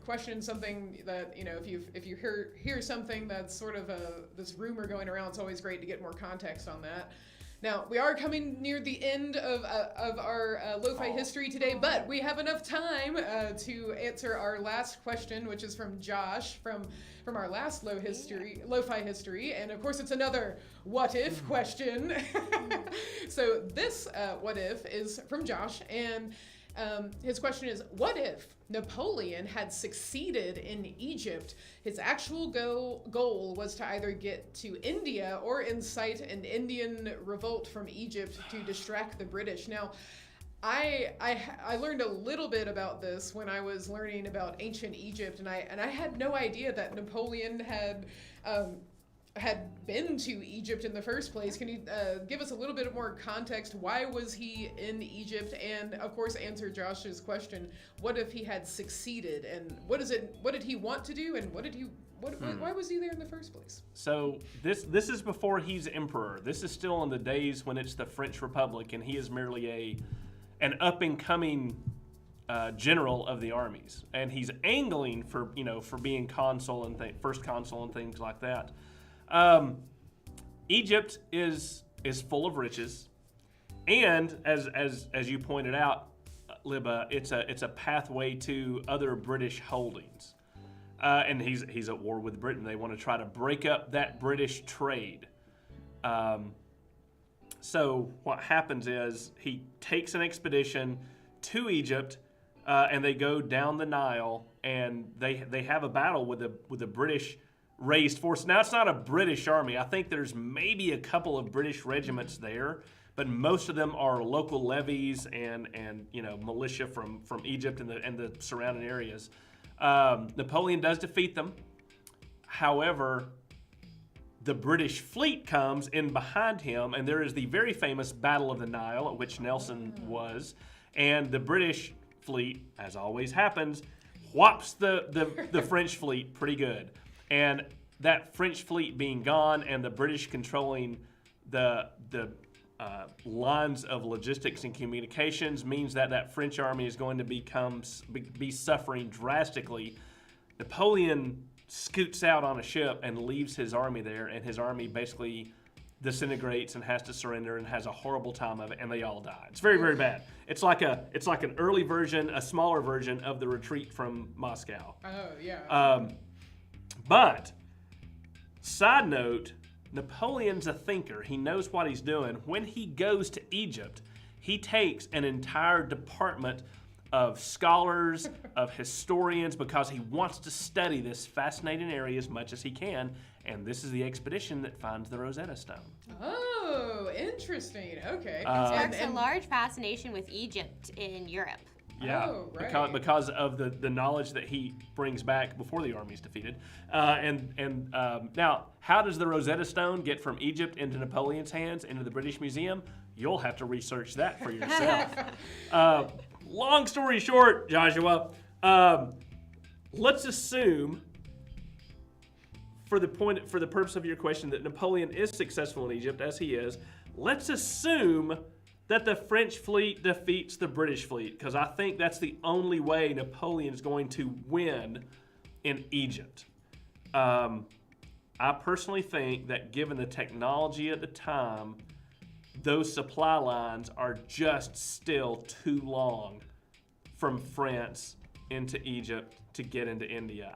question. Something that if you hear something that's sort of this rumor going around, it's always great to get more context on that. Now we are coming near the end of our LoFi history today, but we have enough time to answer our last question, which is from Josh from our last LoFi history, and of course it's another what if question. So this what if is from Josh, and his question is, what if Napoleon had succeeded in Egypt? His actual goal was to either get to India or incite an Indian revolt from Egypt to distract the British. Now, I learned a little bit about this when I was learning about ancient Egypt, and I had no idea that Napoleon had been to Egypt in the first place. Can you give us a little bit more context? Why was he in Egypt? And of course, answer Josh's question: what if he had succeeded? And what did he want to do? And why was he there in the first place? So this is before he's emperor. This is still in the days when it's the French Republic, and he is merely an up and coming general of the armies, and he's angling for being consul and first consul and things like that. Egypt is full of riches, and as you pointed out, Libba, it's a pathway to other British holdings. And he's at war with Britain. They want to try to break up that British trade. So what happens is he takes an expedition to Egypt, and they go down the Nile, and they have a battle with a British raised force. Now it's not a British army. I think there's maybe a couple of British regiments there, but most of them are local levies and militia from Egypt and the surrounding areas. Napoleon does defeat them. However, the British fleet comes in behind him, and there is the very famous Battle of the Nile, at which Nelson was, and the British fleet, as always happens, whops the French fleet pretty good. And that French fleet being gone and the British controlling the lines of logistics and communications means that French army is going to be suffering drastically. Napoleon scoots out on a ship and leaves his army there, and his army basically disintegrates and has to surrender and has a horrible time of it, and they all die. It's very, very bad. It's like an early version, a smaller version of the retreat from Moscow. Oh, yeah. But, side note, Napoleon's a thinker. He knows what he's doing. When he goes to Egypt, he takes an entire department of scholars, of historians, because he wants to study this fascinating area as much as he can. And this is the expedition that finds the Rosetta Stone. Oh, interesting. Okay. Sparks a large fascination with Egypt in Europe. Yeah, oh, right. because of the knowledge that he brings back before the army's defeated. Now, how does the Rosetta Stone get from Egypt into Napoleon's hands, into the British Museum? You'll have to research that for yourself. Long story short, Joshua, let's assume, for the purpose of your question, that Napoleon is successful in Egypt, as he is. Let's assume that the French fleet defeats the British fleet, because I think that's the only way Napoleon's going to win in Egypt. I personally think that given the technology at the time, those supply lines are just still too long from France into Egypt to get into India.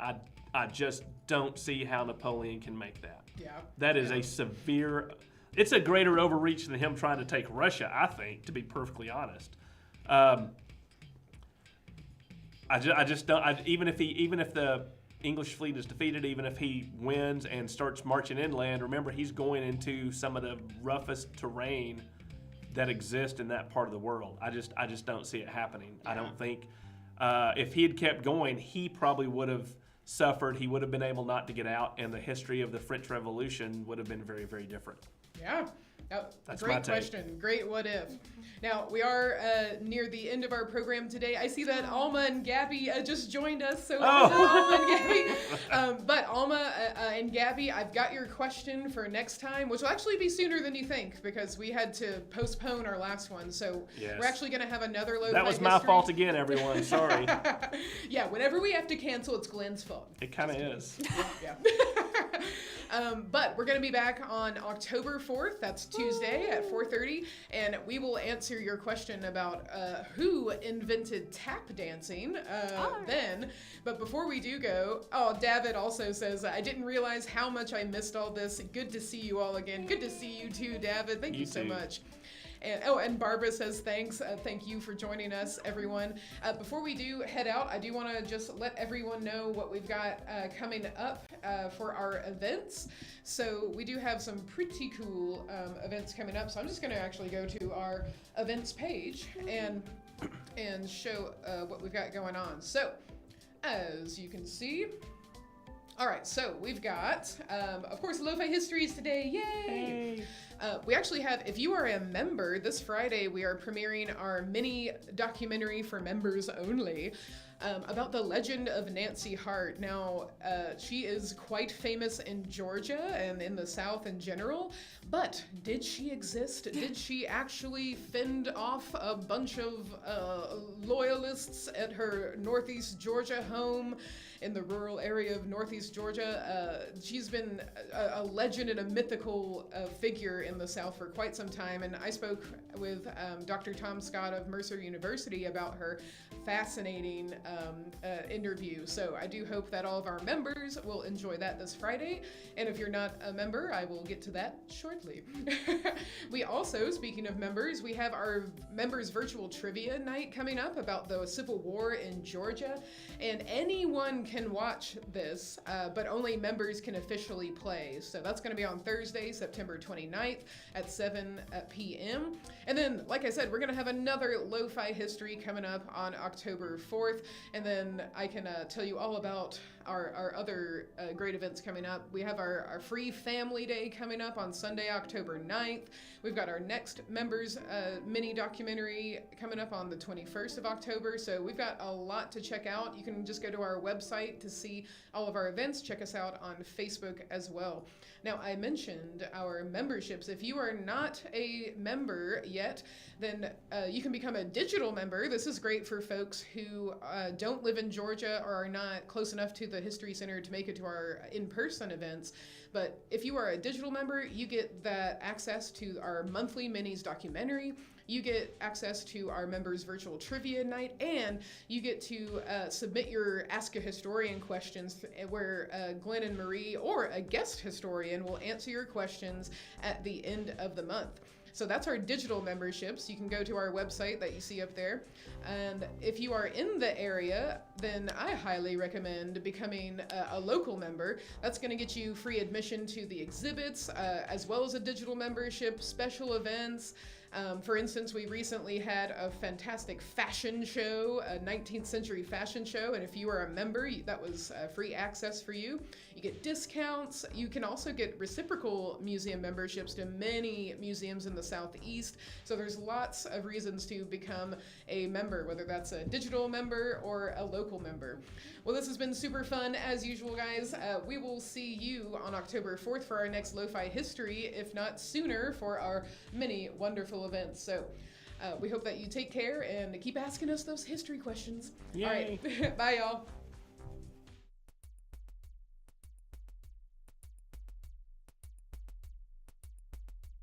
I just don't see how Napoleon can make that. Yeah. That is a severe... It's a greater overreach than him trying to take Russia, I think, to be perfectly honest. I just don't. Even if the English fleet is defeated, even if he wins and starts marching inland, remember he's going into some of the roughest terrain that exists in that part of the world. I just don't see it happening. Yeah. I don't think if he had kept going, he probably would have suffered. He would have been able not to get out, and the history of the French Revolution would have been very, very different. Yeah. That's great question. Great what if. Now, we are near the end of our program today. I see that Alma and Gabby just joined us. So, Alma and Gabby. But Alma and Gabby, I've got your question for next time, which will actually be sooner than you think, because we had to postpone our last one. So, yes. We're actually going to have another LoFi That was my fault again, everyone. Sorry. Yeah, whenever we have to cancel, it's Glenn's fault. It kind of is. Yeah. But we're going to be back on October 4th. That's Tuesday at 4:30, and we will answer your question about who invented tap dancing then. But before we do go, David also says, I didn't realize how much I missed all this. Good to see you all again. Good to see you too, David. Thank you so much. And Barbara says thanks. Thank you for joining us, everyone. Before we do head out, I do want to just let everyone know what we've got coming up for our events. So we do have some pretty cool events coming up. So I'm just going to actually go to our events page and show what we've got going on. So as you can see, all right, so we've got, of course, LoFi Histories today. Yay! We actually have, if you are a member, this Friday we are premiering our mini documentary for members only. About the legend of Nancy Hart. Now, she is quite famous in Georgia and in the South in general, but did she exist? Did she actually fend off a bunch of loyalists at her Northeast Georgia home in the rural area of Northeast Georgia? She's been a legend and a mythical figure in the South for quite some time, and I spoke with Dr. Tom Scott of Mercer University about her fascinating interview. So I do hope that all of our members will enjoy that this Friday. And if you're not a member, I will get to that shortly. We also, speaking of members, we have our members virtual trivia night coming up about the Civil War in Georgia. And anyone can watch this, but only members can officially play. So that's going to be on Thursday, September 29th at 7 p.m. And then, like I said, we're going to have another LoFi history coming up on October 4th. And then I can tell you all about our other great events coming up. We have our free family day coming up on Sunday, October 9th. We've got our next members mini documentary coming up on the 21st of October. So we've got a lot to check out. You can just go to our website to see all of our events. Check us out on Facebook as well. Now, I mentioned our memberships. If you are not a member yet, then you can become a digital member. This is great for folks who don't live in Georgia or are not close enough to the History Center to make it to our in-person events. But if you are a digital member, you get that access to our monthly minis documentary. You get access to our members virtual trivia night, and you get to submit your Ask a Historian questions where Glenn and Marie or a guest historian will answer your questions at the end of the month. So that's our digital memberships. You can go to our website that you see up there. And if you are in the area, then I highly recommend becoming a local member. That's going to get you free admission to the exhibits, as well as a digital membership, special events. For instance, we recently had a fantastic fashion show, a 19th century fashion show, and if you are a member, that was free access for you. You get discounts. You can also get reciprocal museum memberships to many museums in the Southeast. So there's lots of reasons to become a member, whether that's a digital member or a local member. Well, this has been super fun as usual, guys. We will see you on October 4th for our next LoFi history, if not sooner, for our many wonderful events. So we hope that you take care and keep asking us those history questions. Yay. All right. Bye, y'all.